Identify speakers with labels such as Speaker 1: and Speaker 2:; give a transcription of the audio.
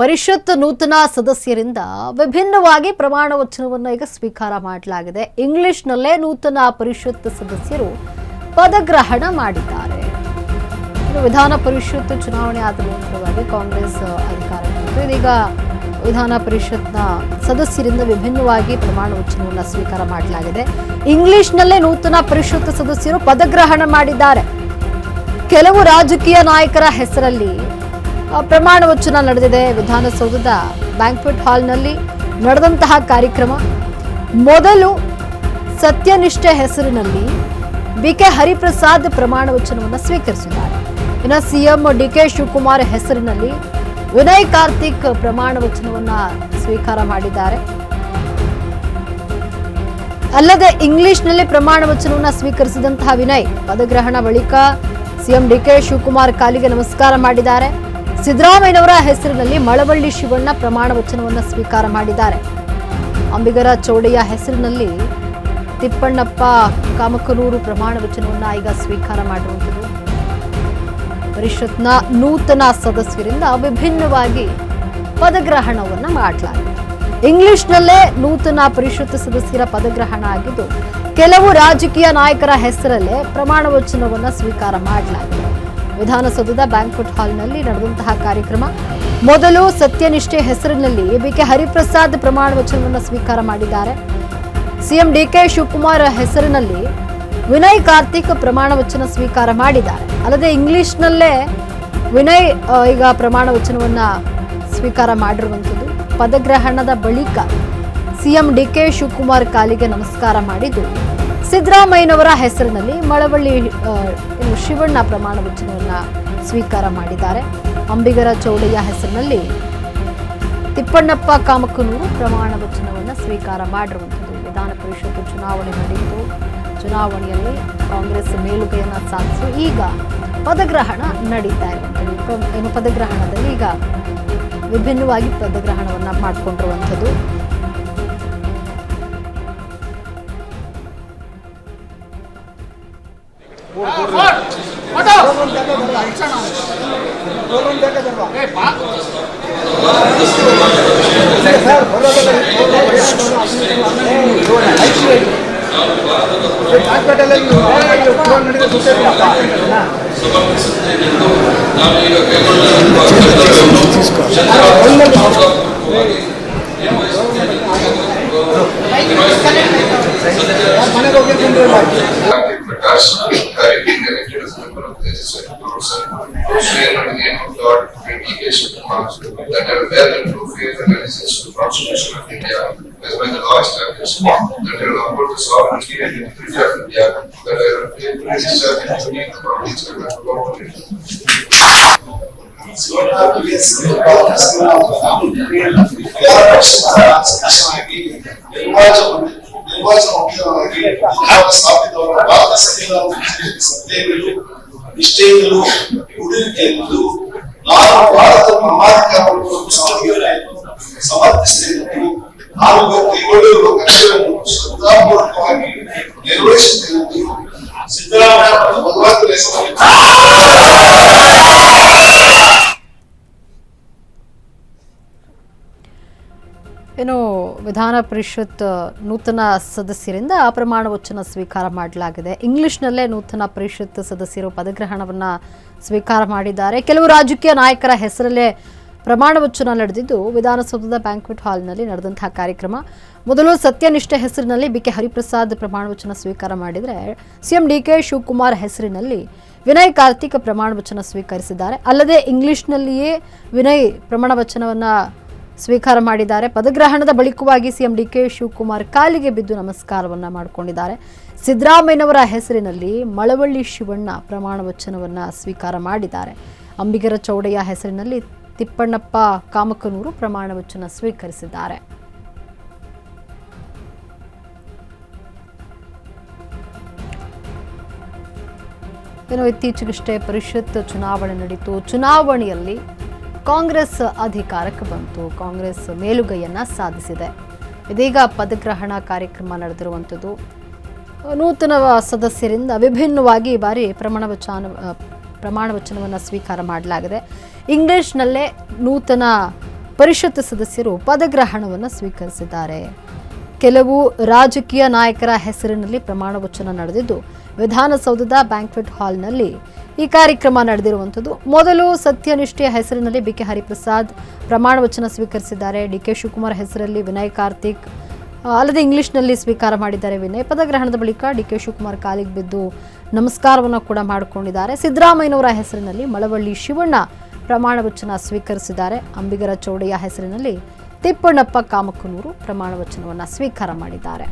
Speaker 1: ಪರಿಷತ್ ನೂತನ ಸದಸ್ಯರಿಂದ ವಿಭಿನ್ನವಾಗಿ ಪ್ರಮಾಣ ವಚನವನ್ನು ಈಗ ಸ್ವೀಕಾರ ಮಾಡಲಾಗಿದೆ. ಇಂಗ್ಲಿಷ್ನಲ್ಲೇ ನೂತನ ಪರಿಷತ್ ಸದಸ್ಯರು ಪದಗ್ರಹಣ ಮಾಡಿದ್ದಾರೆ. ವಿಧಾನ ಪರಿಷತ್ ಚುನಾವಣೆ ಆದ ನಂತರವಾಗಿ ಕಾಂಗ್ರೆಸ್ ಅಧಿಕಾರಕ್ಕೆ ಇದೀಗ ವಿಧಾನ ಪರಿಷತ್ನ ಸದಸ್ಯರಿಂದ ವಿಭಿನ್ನವಾಗಿ ಪ್ರಮಾಣ ವಚನವನ್ನು ಸ್ವೀಕಾರ ಮಾಡಲಾಗಿದೆ. ಇಂಗ್ಲಿಷ್ನಲ್ಲೇ ನೂತನ ಪರಿಷತ್ ಸದಸ್ಯರು ಪದಗ್ರಹಣ ಮಾಡಿದ್ದಾರೆ. ಕೆಲವು ರಾಜಕೀಯ ನಾಯಕರ ಹೆಸರಲ್ಲಿ ಪ್ರಮಾಣ ವಚನ ನಡೆದಿದೆ. ವಿಧಾನಸೌಧದ ಬ್ಯಾಂಕ್ವೆಟ್ ಹಾಲ್ನಲ್ಲಿ ನಡೆದಂತಹ ಕಾರ್ಯಕ್ರಮ. ಮೊದಲು ಸತ್ಯನಿಷ್ಠೆ ಹೆಸರಿನಲ್ಲಿ ಬಿಕೆ ಹರಿಪ್ರಸಾದ್ ಪ್ರಮಾಣ ವಚನವನ್ನು ಸ್ವೀಕರಿಸಿದ್ದಾರೆ. ಇನ್ನು ಸಿಎಂ ಡಿಕೆ ಶಿವಕುಮಾರ್ ಹೆಸರಿನಲ್ಲಿ ವಿನಯ್ ಕಾರ್ತಿಕ್ ಪ್ರಮಾಣ ವಚನವನ್ನ ಸ್ವೀಕಾರ ಮಾಡಿದ್ದಾರೆ. ಅಲ್ಲದೆ ಇಂಗ್ಲಿಷ್ನಲ್ಲಿ ಪ್ರಮಾಣ ವಚನವನ್ನ ಸ್ವೀಕರಿಸಿದಂತಹ ವಿನಯ್ ಪದಗ್ರಹಣ ಬಳಿಕ ಸಿಎಂ ಡಿಕೆ ಶಿವಕುಮಾರ್ ಕಾಲಿಗೆ ನಮಸ್ಕಾರ ಮಾಡಿದ್ದಾರೆ. ಸಿದ್ದರಾಮಯ್ಯನವರ ಹೆಸರಿನಲ್ಲಿ ಮಳವಳ್ಳಿ ಶಿವಣ್ಣ ಪ್ರಮಾಣ ವಚನವನ್ನು ಸ್ವೀಕಾರ ಮಾಡಿದ್ದಾರೆ. ಅಂಬಿಗರ ಚೌಡಯ್ಯ ಹೆಸರಿನಲ್ಲಿ ತಿಪ್ಪಣ್ಣಪ್ಪ ಕಾಮಕನೂರು ಪ್ರಮಾಣ ವಚನವನ್ನ ಈಗ ಸ್ವೀಕಾರ ಮಾಡಿರುವಂಥದ್ದು. ಪರಿಷತ್ನ ನೂತನ ಸದಸ್ಯರಿಂದ ವಿಭಿನ್ನವಾಗಿ ಪದಗ್ರಹಣವನ್ನ ಮಾಡಲಾಗಿದೆ. ಇಂಗ್ಲಿಷ್ನಲ್ಲೇ ನೂತನ ಪರಿಷತ್ ಸದಸ್ಯರ ಪದಗ್ರಹಣ ಆಗಿದ್ದು, ಕೆಲವು ರಾಜಕೀಯ ನಾಯಕರ ಹೆಸರಲ್ಲೇ ಪ್ರಮಾಣ ವಚನವನ್ನ ಸ್ವೀಕಾರ ಮಾಡಲಾಗಿದೆ. ವಿಧಾನಸೌಧದ ಬ್ಯಾಂಕ್ವೆಟ್ ಹಾಲ್ನಲ್ಲಿ ನಡೆದಂತಹ ಕಾರ್ಯಕ್ರಮ. ಮೊದಲು ಸತ್ಯನಿಷ್ಠೆ ಹೆಸರಿನಲ್ಲಿ ಬಿಕೆ ಹರಿಪ್ರಸಾದ್ ಪ್ರಮಾಣ ವಚನವನ್ನು ಸ್ವೀಕಾರ ಮಾಡಿದ್ದಾರೆ. ಸಿಎಂ ಡಿಕೆ ಶಿವಕುಮಾರ್ ಹೆಸರಿನಲ್ಲಿ ವಿನಯ್ ಕಾರ್ತಿಕ್ ಪ್ರಮಾಣ ವಚನ ಸ್ವೀಕಾರ ಮಾಡಿದ್ದಾರೆ. ಅಲ್ಲದೆ ಇಂಗ್ಲಿಷ್ನಲ್ಲೇ ವಿನಯ್ ಈಗ ಪ್ರಮಾಣ ವಚನವನ್ನ ಸ್ವೀಕಾರ ಮಾಡಿರುವಂಥದ್ದು. ಪದಗ್ರಹಣದ ಬಳಿಕ ಸಿಎಂ ಡಿಕೆ ಶಿವಕುಮಾರ್ ಕಾಲಿಗೆ ನಮಸ್ಕಾರ ಮಾಡಿದ್ದು, ಸಿದ್ದರಾಮಯ್ಯನವರ ಹೆಸರಿನಲ್ಲಿ ಮಳವಳ್ಳಿ ಶಿವಣ್ಣ ಪ್ರಮಾಣ ವಚನವನ್ನ ಸ್ವೀಕಾರ ಮಾಡಿದ್ದಾರೆ. ಅಂಬಿಗರ ಚೌಡಯ್ಯ ಹೆಸರಿನಲ್ಲಿ ತಿಪ್ಪಣ್ಣಪ್ಪ ಕಾಮಕನೂರು ಪ್ರಮಾಣ ವಚನವನ್ನ ಸ್ವೀಕಾರ ಮಾಡಿರುವಂಥದ್ದು. ವಿಧಾನ ಪರಿಷತ್ ಚುನಾವಣೆ ನಡೆಯಿತು. ಚುನಾವಣೆಯಲ್ಲಿ ಕಾಂಗ್ರೆಸ್ ಮೇಲುಗೈಯನ್ನ ಸಾಧಿಸಿ ಈಗ ಪದಗ್ರಹಣ ನಡೀತಾ ಇರುವಂಥದ್ದು. ಪದಗ್ರಹಣದಲ್ಲಿ ಈಗ ವಿಭಿನ್ನವಾಗಿ ಪದಗ್ರಹಣವನ್ನ ಮಾಡಿಕೊಂಡಿರುವಂಥದ್ದು.
Speaker 2: That have well and true faith and allegiance to the Constitution of India, as by the law established, that I will uphold the sovereignty and integrity of India, that I will faithfully discharge the duty of the public servant of government.
Speaker 3: ನಿಷ್ಠೆಗಳು ಉಡುವಿಕೆಗಳು ನಾನು ಭಾರತ ಪ್ರಾಮಾಣಿಕ ಸಮರ್ಥಿಸುತ್ತಿದ್ದು ನಾನು ಕೈಗೊಳ್ಳಿರುವ ಕರ್ತವ್ಯವನ್ನು ಶ್ರದ್ಧಾಪೂರ್ವಕವಾಗಿ ನಿರ್ವಹಿಸುತ್ತಿರುವುದು ಸಿದ್ದರಾಮಯ್ಯ ಭಗವಂತನ ಹೆಸರಲ್ಲಿ.
Speaker 1: ಏನು ವಿಧಾನ ಪರಿಷತ್ ನೂತನ ಸದಸ್ಯರಿಂದ ಪ್ರಮಾಣ ವಚನ ಸ್ವೀಕಾರ ಮಾಡಲಾಗಿದೆ. ಇಂಗ್ಲಿಷ್ನಲ್ಲೇ ನೂತನ ಪರಿಷತ್ ಸದಸ್ಯರು ಪದಗ್ರಹಣವನ್ನ ಸ್ವೀಕಾರ ಮಾಡಿದ್ದಾರೆ. ಕೆಲವು ರಾಜಕೀಯ ನಾಯಕರ ಹೆಸರಲ್ಲೇ ಪ್ರಮಾಣ ವಚನ ನಡೆದಿದ್ದು, ವಿಧಾನಸೌಧದ ಬ್ಯಾಂಕ್ವೆಟ್ ಹಾಲ್ನಲ್ಲಿ ನಡೆದಂತಹ ಕಾರ್ಯಕ್ರಮ. ಮೊದಲು ಸತ್ಯನಿಷ್ಠೆ ಹೆಸರಿನಲ್ಲಿ ಬಿಕೆ ಹರಿಪ್ರಸಾದ್ ಪ್ರಮಾಣ ವಚನ ಸ್ವೀಕಾರ ಮಾಡಿದರೆ, ಸಿಎಂ ಡಿಕೆ ಶಿವಕುಮಾರ್ ಹೆಸರಿನಲ್ಲಿ ವಿನಯ್ ಕಾರ್ತಿಕ್ ಪ್ರಮಾಣ ವಚನ ಸ್ವೀಕರಿಸಿದ್ದಾರೆ. ಅಲ್ಲದೆ ಇಂಗ್ಲಿಷ್ನಲ್ಲಿಯೇ ವಿನಯ್ ಪ್ರಮಾಣ ವಚನವನ್ನ ಸ್ವೀಕಾರ ಮಾಡಿದ್ದಾರೆ. ಪದಗ್ರಹಣದ ಬಳಿಕವಾಗಿ ಸಿಎಂ ಡಿಕೆ ಶಿವಕುಮಾರ್ ಕಾಲಿಗೆ ಬಿದ್ದು ನಮಸ್ಕಾರವನ್ನ ಮಾಡಿಕೊಂಡಿದ್ದಾರೆ. ಸಿದ್ದರಾಮಯ್ಯನವರ ಹೆಸರಿನಲ್ಲಿ ಮಳವಳ್ಳಿ ಶಿವಣ್ಣ ಪ್ರಮಾಣ ವಚನವನ್ನ ಸ್ವೀಕಾರ ಮಾಡಿದ್ದಾರೆ. ಅಂಬಿಗರ ಚೌಡಯ್ಯ ಹೆಸರಿನಲ್ಲಿ ತಿಪ್ಪಣ್ಣಪ್ಪ ಕಾಮಕನೂರು ಪ್ರಮಾಣ ವಚನ ಸ್ವೀಕರಿಸಿದ್ದಾರೆ. ಇನ್ನು ಇತ್ತೀಚೆಗಷ್ಟೇ ಪರಿಷತ್ ಚುನಾವಣೆ ನಡೆಯಿತು. ಚುನಾವಣೆಯಲ್ಲಿ ಕಾಂಗ್ರೆಸ್ ಅಧಿಕಾರಕ್ಕೆ ಬಂತು. ಕಾಂಗ್ರೆಸ್ ಮೇಲುಗೈಯನ್ನ ಸಾಧಿಸಿದೆ. ಇದೀಗ ಪದಗ್ರಹಣ ಕಾರ್ಯಕ್ರಮ ನಡೆದಿರುವಂಥದ್ದು. ನೂತನ ಸದಸ್ಯರಿಂದ ವಿಭಿನ್ನವಾಗಿ ಈ ಬಾರಿ ಪ್ರಮಾಣ ವಚನವನ್ನು ಸ್ವೀಕಾರ ಮಾಡಲಾಗಿದೆ. ಇಂಗ್ಲಿಷ್ನಲ್ಲೇ ನೂತನ ಪರಿಷತ್ ಸದಸ್ಯರು ಪದಗ್ರಹಣವನ್ನು ಸ್ವೀಕರಿಸಿದ್ದಾರೆ. ಕೆಲವು ರಾಜಕೀಯ ನಾಯಕರ ಹೆಸರಿನಲ್ಲಿ ಪ್ರಮಾಣ ವಚನ ನಡೆದಿದ್ದು ವಿಧಾನಸೌಧದ ಬ್ಯಾಂಕ್ವೆಟ್ ಹಾಲ್ನಲ್ಲಿ ಈ ಕಾರ್ಯಕ್ರಮ ನಡೆದಿರುವಂಥದ್ದು. ಮೊದಲು ಸತ್ಯನಿಷ್ಠೆಯ ಹೆಸರಿನಲ್ಲಿ ಬಿಕೆ ಹರಿಪ್ರಸಾದ್ ಪ್ರಮಾಣ ವಚನ ಸ್ವೀಕರಿಸಿದ್ದಾರೆ. ಡಿಕೆ ಶಿವಕುಮಾರ್ ಹೆಸರಲ್ಲಿ ವಿನಯ್ ಕಾರ್ತಿಕ್, ಅಲ್ಲದೆ ಇಂಗ್ಲಿಷ್ನಲ್ಲಿ ಸ್ವೀಕಾರ ಮಾಡಿದ್ದಾರೆ ವಿನಯ್. ಪದಗ್ರಹಣದ ಬಳಿಕ ಡಿಕೆ ಶಿವಕುಮಾರ್ ಕಾಲಿಗೆ ಬಿದ್ದು ನಮಸ್ಕಾರವನ್ನು ಕೂಡ ಮಾಡಿಕೊಂಡಿದ್ದಾರೆ. ಸಿದ್ದರಾಮಯ್ಯನವರ ಹೆಸರಿನಲ್ಲಿ ಮಳವಳ್ಳಿ ಶಿವಣ್ಣ ಪ್ರಮಾಣ ವಚನ ಸ್ವೀಕರಿಸಿದ್ದಾರೆ. ಅಂಬಿಗರ ಚೌಡಯ್ಯ ಹೆಸರಿನಲ್ಲಿ ತಿಪ್ಪಣ್ಣಪ್ಪ ಕಾಮಕನೂರು ಪ್ರಮಾಣ ವಚನವನ್ನು ಸ್ವೀಕಾರ ಮಾಡಿದ್ದಾರೆ.